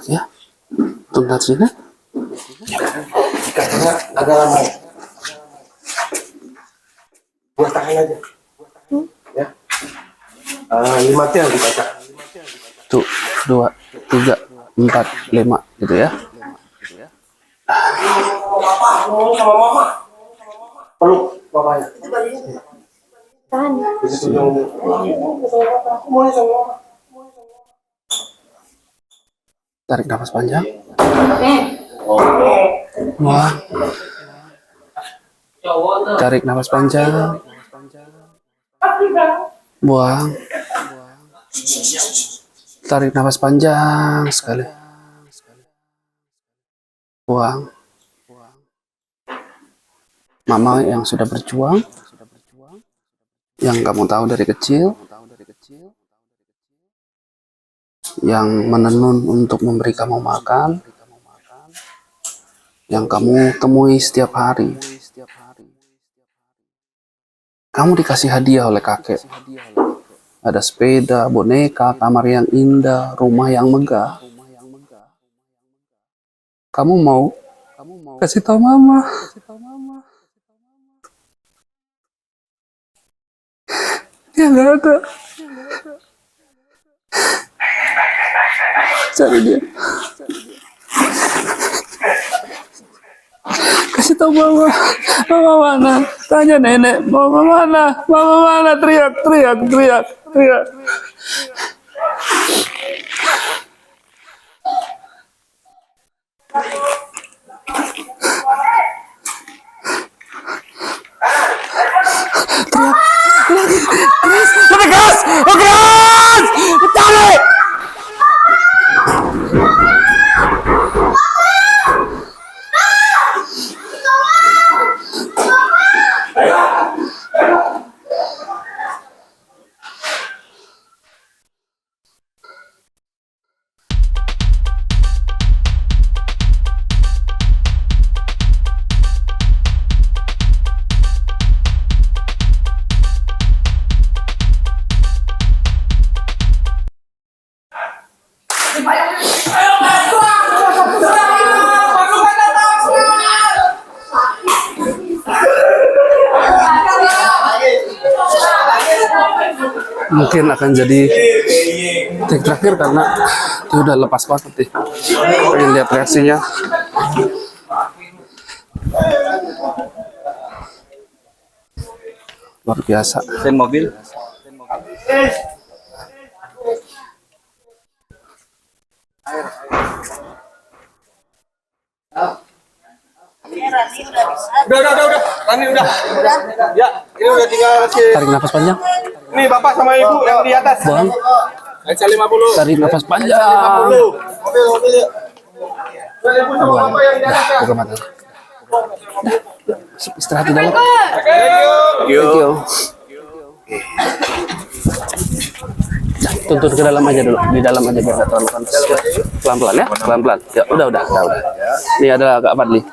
ya. Tunggu sini. Katanya agak lama. Buat tangan aja. Ya. 5 yang dibaca. 1, 2, 3, 4, 5 gitu ya. Papa ngomong sama mama. Peluk bapaknya. Tahan. Aku mau sama mama. Tarik nafas panjang. Buang. Tarik nafas panjang. Buang. Tarik nafas panjang sekali. Buang. Mama yang sudah berjuang, yang kamu tahu dari kecil, yang menenun untuk memberi kamu makan, yang kamu temui setiap hari. Kamu dikasih hadiah oleh kakek. Ada sepeda, boneka, kamar yang indah, rumah yang megah. Kamu mau kasih tahu mama. Dia nggak ada. Cari dia. Kasih tahu mama. Mama mana? Tanya nenek. Mama mana? Mama mana? Teriak. Lebih keras! Cari! Mungkin akan jadi take terakhir karena dia udah lepas banget nih. Pengen lihat reaksinya. Luar biasa. Sen mobil. Udah. Rani udah. Ya, ini udah tinggal Tarik nafas panjang. Nih bapak sama ibu yang di atas. Buang. Aja 50. Tarik nafas panjang. Mobil. Ibu sama bapak yang di atas. Buka mata. Istirahat di dalam. Thank you. Tuntun ke dalam aja dulu. Di dalam aja biar nggak terlalu panas. Pelan-pelan ya. Pelan-pelan. Ya, udah. Ini ada Kak Fadli.